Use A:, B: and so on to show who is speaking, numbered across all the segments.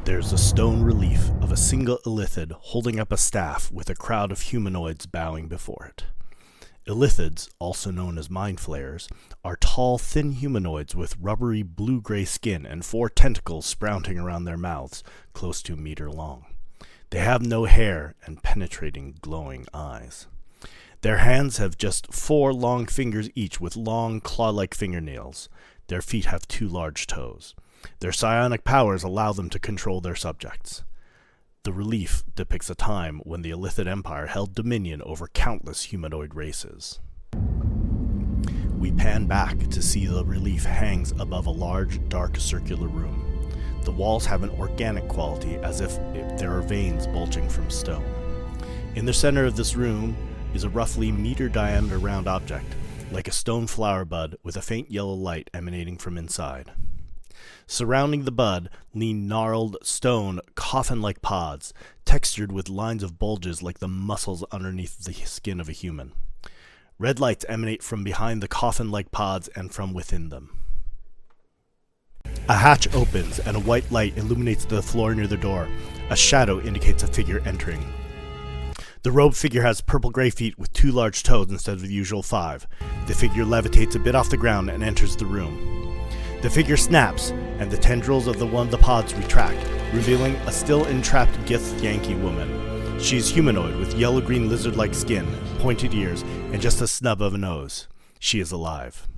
A: There's a stone relief of a single illithid holding up a staff with a crowd of humanoids bowing before it. Illithids, also known as mind flayers, are tall, thin humanoids with rubbery blue-gray skin and 4 tentacles sprouting around their mouths, close to a meter long. They have no hair and penetrating, glowing eyes. Their hands have just 4 long fingers each with long, claw-like fingernails. Their feet have 2 large toes. Their psionic powers allow them to control their subjects. The relief depicts a time when the Illithid Empire held dominion over countless humanoid races. We pan back to see the relief hangs above a large, dark, circular room. The walls have an organic quality, as if there are veins bulging from stone. In the center of this room is a roughly meter-diameter round object, like a stone flower bud with a faint yellow light emanating from inside. Surrounding the bud lean gnarled stone, coffin-like pods, textured with lines of bulges like the muscles underneath the skin of a human. Red lights emanate from behind the coffin-like pods and from within them. A hatch opens and a white light illuminates the floor near the door. A shadow indicates a figure entering. The robed figure has purple-gray feet with 2 large toes instead of the usual 5. The figure levitates a bit off the ground and enters the room. The figure snaps, and the tendrils of one of the pods retract, revealing a still entrapped Gith Yankee woman. She is humanoid with yellow-green lizard-like skin, pointed ears, and just a snub of a nose. She is alive.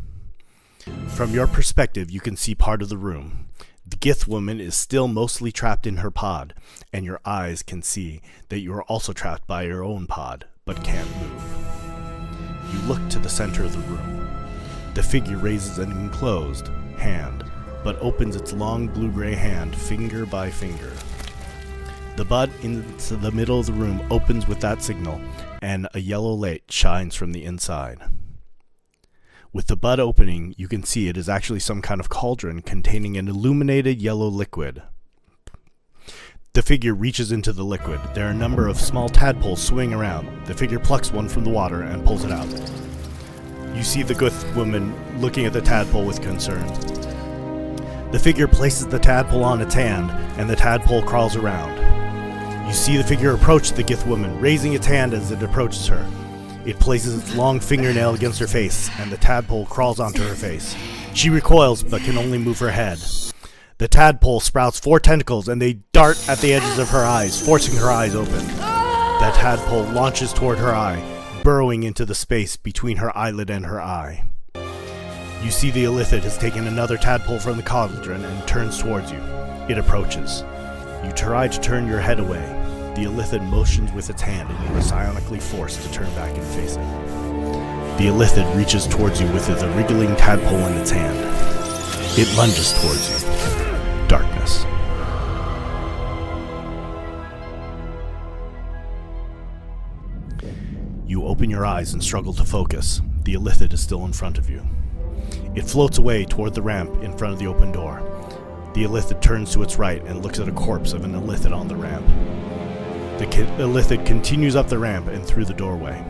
A: From your perspective, you can see part of the room. The Gith woman is still mostly trapped in her pod, and your eyes can see that you are also trapped by your own pod, but can't move. You look to the center of the room. The figure raises an enclosed hand, but opens its long blue-gray hand finger by finger. The bud into the middle of the room opens with that signal, and a yellow light shines from the inside. With the bud opening, you can see it is actually some kind of cauldron containing an illuminated yellow liquid. The figure reaches into the liquid. There are a number of small tadpoles swimming around. The figure plucks one from the water and pulls it out. You see the Gith woman looking at the tadpole with concern. The figure places the tadpole on its hand, and the tadpole crawls around. You see the figure approach the Gith woman, raising its hand as it approaches her. It places its long fingernail against her face, and the tadpole crawls onto her face. She recoils, but can only move her head. The tadpole sprouts 4 tentacles, and they dart at the edges of her eyes, forcing her eyes open. That tadpole launches toward her eye, burrowing into the space between her eyelid and her eye. You see the Illithid has taken another tadpole from the cauldron and turns towards you. It approaches. You try to turn your head away. The Illithid motions with its hand and you are psionically forced to turn back and face it. The Illithid reaches towards you with the wriggling tadpole in its hand. It lunges towards you. Darkness. You open your eyes and struggle to focus. The Illithid is still in front of you. It floats away toward the ramp in front of the open door. The Illithid turns to its right and looks at a corpse of an Illithid on the ramp. The Illithid continues up the ramp and through the doorway.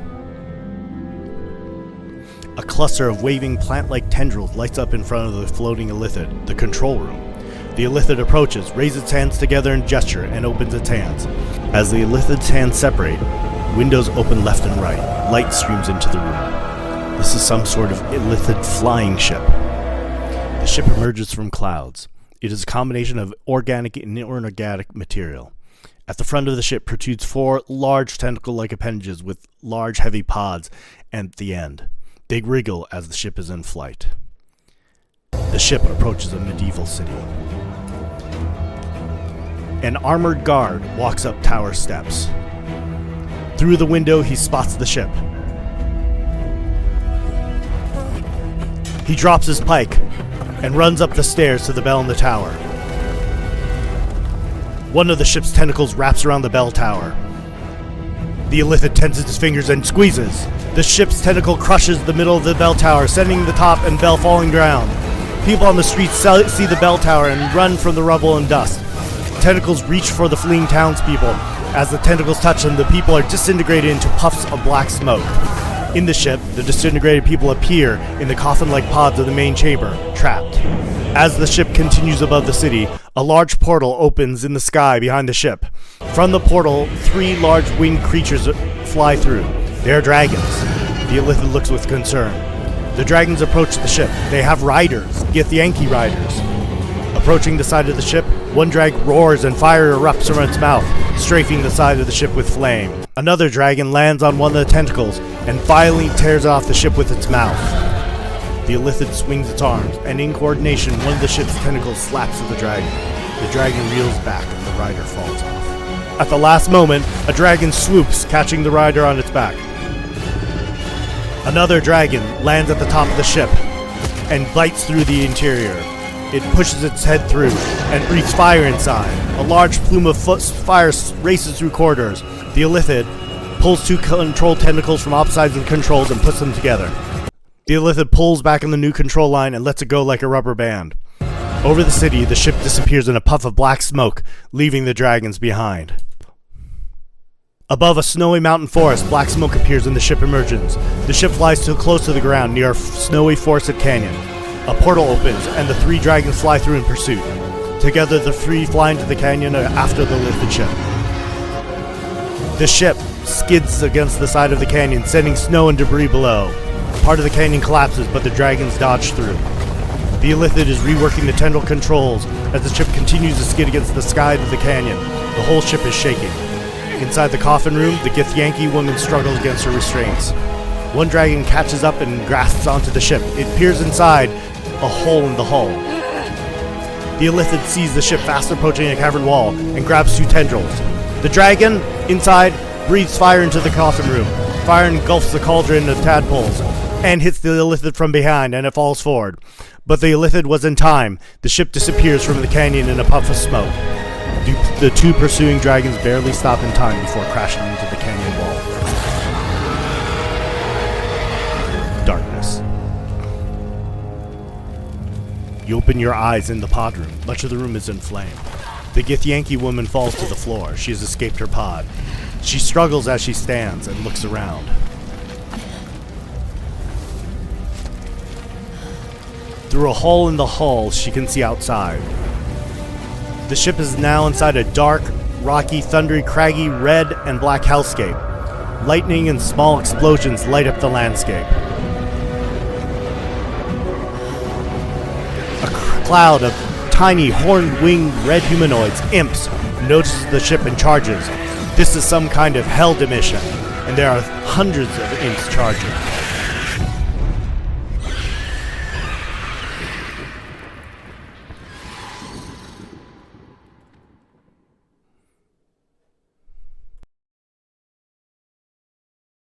A: A cluster of waving plant-like tendrils lights up in front of the floating Illithid, the control room. The Illithid approaches, raises its hands together in gesture, and opens its hands. As the Illithid's hands separate, windows open left and right. Light streams into the room. This is some sort of Illithid flying ship. The ship emerges from clouds. It is a combination of organic and inorganic material. At the front of the ship protrudes 4 large tentacle-like appendages with large heavy pods at the end. They wriggle as the ship is in flight. The ship approaches a medieval city. An armored guard walks up tower steps. Through the window, he spots the ship. He drops his pike and runs up the stairs to the bell in the tower. One of the ship's tentacles wraps around the bell tower. The Illithid tenses his fingers and squeezes. The ship's tentacle crushes the middle of the bell tower, sending the top and bell falling down. People on the streets see the bell tower and run from the rubble and dust. Tentacles reach for the fleeing townspeople. As the tentacles touch them, the people are disintegrated into puffs of black smoke. In the ship, the disintegrated people appear in the coffin-like pods of the main chamber, trapped. As the ship continues above the city, a large portal opens in the sky behind the ship. From the portal, 3 large winged creatures fly through. They are dragons. The Illithid looks with concern. The dragons approach the ship. They have riders, Githyanki riders. Approaching the side of the ship, one drag roars and fire erupts from its mouth, strafing the side of the ship with flame. Another dragon lands on one of the tentacles and violently tears off the ship with its mouth. The Illithid swings its arms, and in coordination, one of the ship's tentacles slaps at the dragon. The dragon reels back and the rider falls off. At the last moment, a dragon swoops, catching the rider on its back. Another dragon lands at the top of the ship and bites through the interior. It pushes its head through and breathes fire inside. A large plume of fire races through corridors. The Illithid pulls 2 control tentacles from opposite sides of the controls and puts them together. The Illithid pulls back on the new control line and lets it go like a rubber band. Over the city, the ship disappears in a puff of black smoke, leaving the dragons behind. Above a snowy mountain forest, black smoke appears and the ship emerges. The ship flies too close to the ground near a snowy forested canyon. A portal opens and the 3 dragons fly through in pursuit. Together, the 3 fly into the canyon after the Illithid ship. The ship skids against the side of the canyon, sending snow and debris below. Part of the canyon collapses, but the dragons dodge through. The Illithid is reworking the tendril controls as the ship continues to skid against the side of the canyon. The whole ship is shaking. Inside the coffin room, the Githyanki woman struggles against her restraints. One dragon catches up and grasps onto the ship. It peers inside a hole in the hull. The Illithid sees the ship fast approaching a cavern wall and grabs 2 tendrils. The dragon, inside, breathes fire into the coffin room. Fire engulfs the cauldron of tadpoles and hits the Illithid from behind, and it falls forward. But the Illithid was in time. The ship disappears from the canyon in a puff of smoke. The 2 pursuing dragons barely stop in time before crashing into the canyon wall. Darkness. You open your eyes in the pod room. Much of the room is in flame. The Githyanki woman falls to the floor. She has escaped her pod. She struggles as she stands and looks around. Through a hole in the hull, she can see outside. The ship is now inside a dark, rocky, thundery, craggy, red and black hellscape. Lightning and small explosions light up the landscape. A cloud of tiny, horn-winged red humanoids, imps, notices the ship and charges. This is some kind of hell mission, and there are hundreds of imps charging.